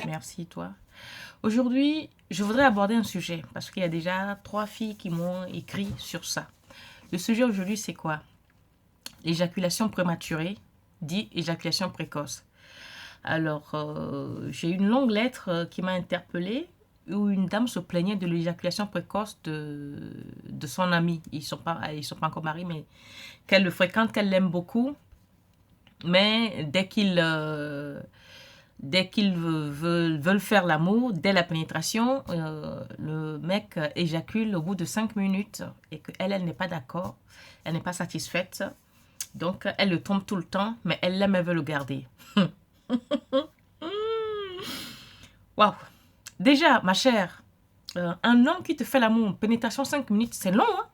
Merci, toi. Aujourd'hui, je voudrais aborder un sujet parce qu'il y a déjà 3 filles qui m'ont écrit sur ça. Le sujet aujourd'hui, c'est quoi? L'éjaculation prématurée, dit éjaculation précoce. Alors, j'ai une longue lettre qui m'a interpellée où une dame se plaignait de l'éjaculation précoce de son ami. Ils sont pas encore mariés, mais qu'elle le fréquente, qu'elle l'aime beaucoup. Mais dès qu'ils veulent faire l'amour, dès la pénétration, le mec éjacule au bout de 5 minutes et qu'elle, elle n'est pas d'accord, elle n'est pas satisfaite. Donc, elle le trompe tout le temps, mais elle l'aime, elle veut le garder. Waouh! Déjà, ma chère, un homme qui te fait l'amour, pénétration 5 minutes, c'est long, hein?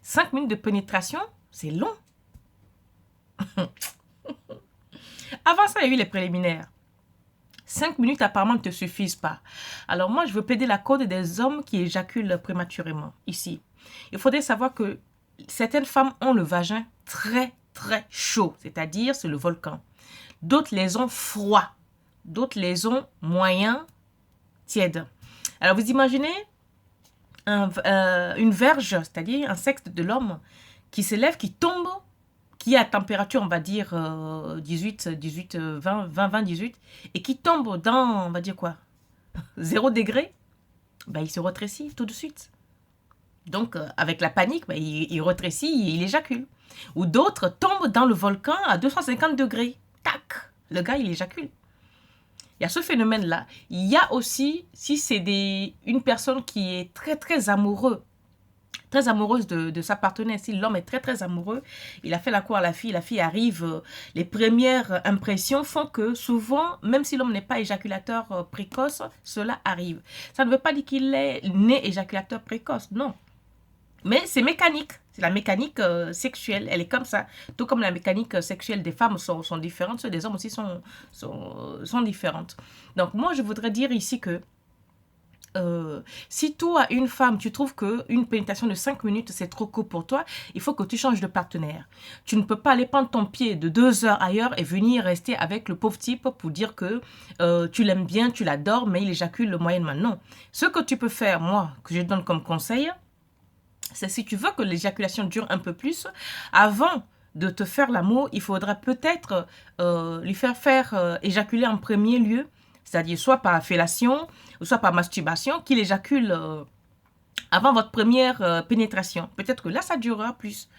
5 minutes de pénétration, c'est long. Avant ça, il y a eu les préliminaires. 5 minutes apparemment ne te suffisent pas. Alors moi, je veux plaider la cause des hommes qui éjaculent prématurément. Ici, il faudrait savoir que certaines femmes ont le vagin très très chaud, c'est-à-dire c'est le volcan. D'autres les ont froids, d'autres les ont moyens, tièdes. Alors vous imaginez une verge, c'est-à-dire un sexe de l'homme qui s'élève, qui tombe, qui est à température, on va dire 18, 20, 18, et qui tombe dans, on va dire quoi, 0 degré, ben, il se rétrécit tout de suite. Donc, avec la panique, ben, il rétrécit et il éjacule. Ou d'autres tombent dans le volcan à 250 degrés. Tac, le gars, il éjacule. Il y a ce phénomène-là. Il y a aussi, si c'est une personne qui est très, très amoureuse de sa partenaire, si l'homme est très très amoureux, il a fait la cour à la fille arrive, les premières impressions font que souvent, même si l'homme n'est pas éjaculateur précoce, cela arrive. Ça ne veut pas dire qu'il est né éjaculateur précoce, non. Mais c'est mécanique, c'est la mécanique sexuelle, elle est comme ça. Tout comme la mécanique sexuelle des femmes sont différentes, ceux des hommes aussi sont différentes. Donc moi, je voudrais dire ici que si toi, une femme, tu trouves qu'une pénétration de 5 minutes, c'est trop court pour toi, il faut que tu changes de partenaire. Tu ne peux pas aller prendre ton pied de 2 heures ailleurs et venir rester avec le pauvre type pour dire que tu l'aimes bien, tu l'adores, mais il éjacule moyennement. Non. Ce que tu peux faire, moi, que je donne comme conseil, c'est si tu veux que l'éjaculation dure un peu plus, avant de te faire l'amour, il faudra peut-être lui faire éjaculer en premier lieu, c'est-à-dire soit par fellation, ou soit par masturbation, qu'il éjacule avant votre première pénétration. Peut-être que là, ça durera plus.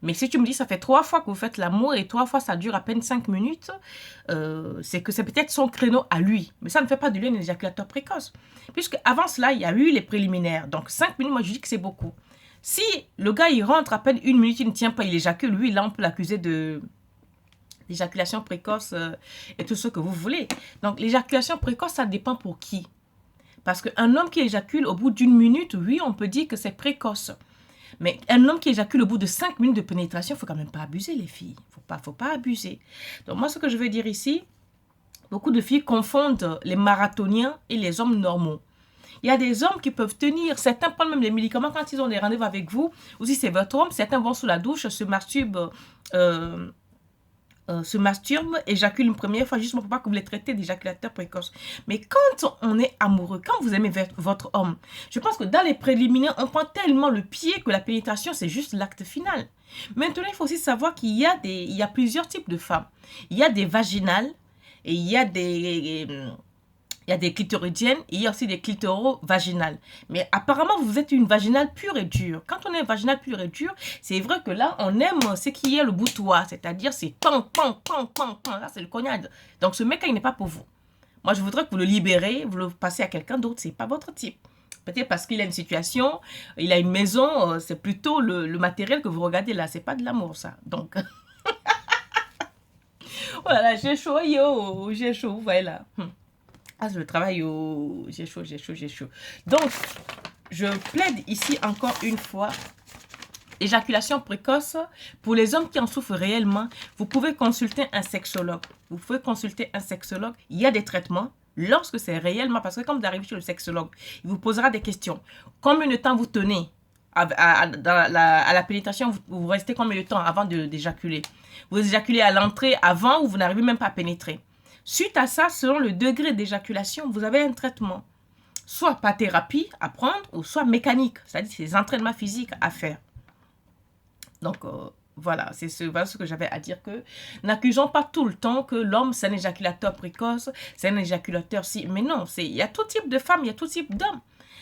Mais si tu me dis ça fait 3 fois que vous faites l'amour et 3 fois ça dure à peine 5 minutes, c'est que c'est peut-être son créneau à lui. Mais ça ne fait pas de lui un éjaculateur précoce. Puisque avant cela, il y a eu les préliminaires. Donc 5 minutes, moi je dis que c'est beaucoup. Si le gars il rentre à peine 1 minute, il ne tient pas, il éjacule, lui là on peut l'accuser d'éjaculation précoce et tout ce que vous voulez. Donc l'éjaculation précoce, ça dépend pour qui. Parce qu'un homme qui éjacule au bout d'1 minute, oui, on peut dire que c'est précoce. Mais un homme qui éjacule au bout de 5 minutes de pénétration, il ne faut quand même pas abuser, les filles. Il ne faut pas abuser. Donc moi, ce que je veux dire ici, beaucoup de filles confondent les marathoniens et les hommes normaux. Il y a des hommes qui peuvent tenir, certains prennent même les médicaments quand ils ont des rendez-vous avec vous, ou si c'est votre homme, certains vont sous la douche, se masturbent, éjaculent une première fois, justement pour pas que vous les traitez d'éjaculateur précoce. Mais quand on est amoureux, quand vous aimez votre homme, je pense que dans les préliminaires, on prend tellement le pied que la pénétration, c'est juste l'acte final. Maintenant, il faut aussi savoir qu'il y a plusieurs types de femmes. Il y a des vaginales et il y a des clitoridiennes et il y a aussi des clitoro-vaginales. Mais apparemment, vous êtes une vaginale pure et dure. Quand on est vaginale pure et dure, c'est vrai que là, on aime ce qui est le boutoir. C'est-à-dire, c'est pan, pan, pan, pan, pan. Là, c'est le cognage. Donc, ce mec-là, il n'est pas pour vous. Moi, je voudrais que vous le libérez, vous le passez à quelqu'un d'autre. C'est pas votre type. Peut-être parce qu'il a une situation, il a une maison, c'est plutôt le matériel que vous regardez là. C'est pas de l'amour, ça. Donc, voilà, j'ai chaud, yo, j'ai chaud, vous voyez là. Ah, je travaille au... J'ai chaud. Donc, je plaide ici encore une fois. Éjaculation précoce, pour les hommes qui en souffrent réellement, vous pouvez consulter un sexologue. Il y a des traitements lorsque c'est réellement... Parce que quand vous arrivez chez le sexologue, il vous posera des questions. Combien de temps vous tenez à la pénétration, vous restez combien de temps avant d'éjaculer? Vous éjaculez à l'entrée avant ou vous n'arrivez même pas à pénétrer? Suite à ça, selon le degré d'éjaculation, vous avez un traitement. Soit par thérapie à prendre, ou soit mécanique, c'est-à-dire ces entraînements physiques à faire. Donc, voilà, voilà ce que j'avais à dire, que n'accusons pas tout le temps que l'homme, c'est un éjaculateur précoce, c'est un éjaculateur si... Mais non, il y a tout type de femmes, il y a tout type d'hommes.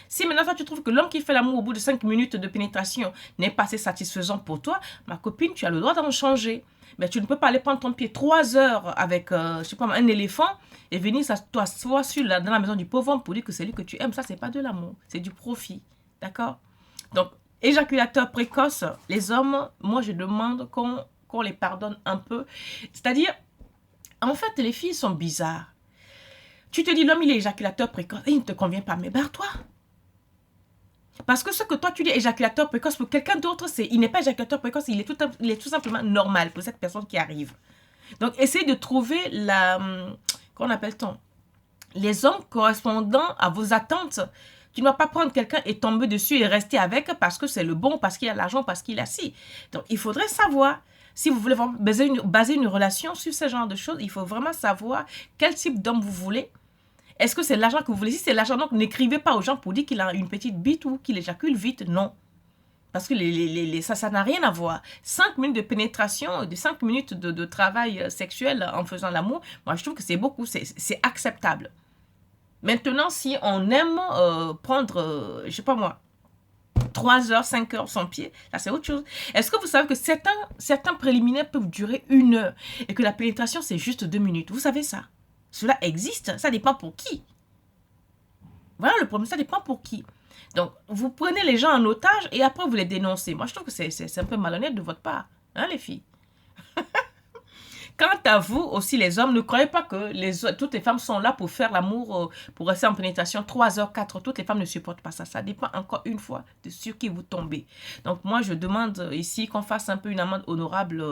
Si maintenant toi tu trouves que l'homme qui fait l'amour au bout de 5 minutes de pénétration n'est pas assez satisfaisant pour toi, ma copine, tu as le droit d'en changer. Mais tu ne peux pas aller prendre ton pied 3 heures avec, je sais pas, un éléphant et venir t'asseoir dans la maison du pauvre homme pour dire que c'est lui que tu aimes. Ça, c'est pas de l'amour, c'est du profit. D'accord? Donc, éjaculateur précoce, les hommes, moi je demande qu'on les pardonne un peu. C'est-à-dire, en fait, les filles sont bizarres. Tu te dis, l'homme, il est éjaculateur précoce et il ne te convient pas, mais barre-toi. Parce que ce que toi, tu dis éjaculateur précoce, pour quelqu'un d'autre, il n'est pas éjaculateur précoce, il est tout simplement normal pour cette personne qui arrive. Donc, essayez de trouver qu'on appelle-t-on, les hommes correspondant à vos attentes. Tu ne vas pas prendre quelqu'un et tomber dessus et rester avec parce que c'est le bon, parce qu'il a l'argent, parce qu'il a ci. Donc, il faudrait savoir, si vous voulez baser une relation sur ce genre de choses, il faut vraiment savoir quel type d'homme vous voulez. Est-ce que c'est l'argent que vous voulez? Si c'est l'argent, donc n'écrivez pas aux gens pour dire qu'il a une petite bite ou qu'il éjacule vite. Non. Parce que ça n'a rien à voir. 5 minutes de pénétration, de 5 minutes de travail sexuel en faisant l'amour, moi je trouve que c'est beaucoup, c'est acceptable. Maintenant, si on aime prendre, je sais pas moi, 3 heures, 5 heures son pied, là c'est autre chose. Est-ce que vous savez que certains préliminaires peuvent durer 1 heure et que la pénétration c'est juste 2 minutes? Vous savez ça? Cela existe, ça dépend pour qui. Voilà le problème, ça dépend pour qui. Donc, vous prenez les gens en otage et après vous les dénoncez. Moi, je trouve que c'est un peu malhonnête de votre part, hein, les filles. Quant à vous, aussi les hommes, ne croyez pas que toutes les femmes sont là pour faire l'amour, pour rester en pénétration 3 heures, 4 heures. Toutes les femmes ne supportent pas ça. Ça dépend encore une fois de sur qui vous tombez. Donc, moi, je demande ici qu'on fasse un peu une amende honorable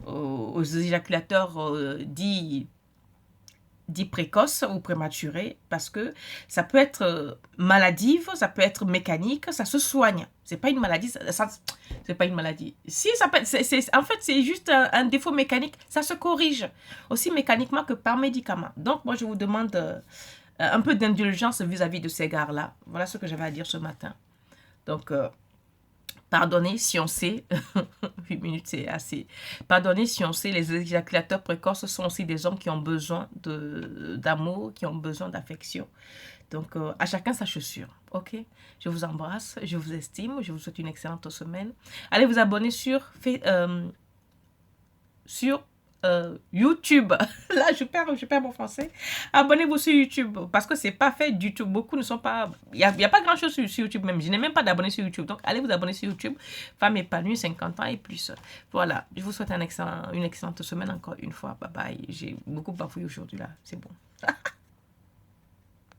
aux éjaculateurs dits précoce ou prématuré, parce que ça peut être maladive, ça peut être mécanique, ça se soigne. C'est pas une maladie, c'est pas une maladie. Si ça peut, en fait, c'est juste un défaut mécanique, ça se corrige aussi mécaniquement que par médicament. Donc, moi, je vous demande un peu d'indulgence vis-à-vis de ces gars-là. Voilà ce que j'avais à dire ce matin. Donc, pardonnez si on sait, 8 minutes c'est assez, pardonnez si on sait, les éjaculateurs précoces sont aussi des hommes qui ont besoin d'amour, qui ont besoin d'affection. Donc, à chacun sa chaussure, ok? Je vous embrasse, je vous estime, je vous souhaite une excellente semaine. Allez vous abonner sur YouTube. Là, je perds mon français. Abonnez-vous sur YouTube parce que c'est pas fait du tout. Beaucoup ne sont pas... Il y a pas grand-chose sur YouTube même. Je n'ai même pas d'abonnés sur YouTube. Donc, allez vous abonner sur YouTube. Femme épanouie, 50 ans et plus. Voilà. Je vous souhaite une excellente semaine encore une fois. Bye bye. J'ai beaucoup bafouillé aujourd'hui là. C'est bon.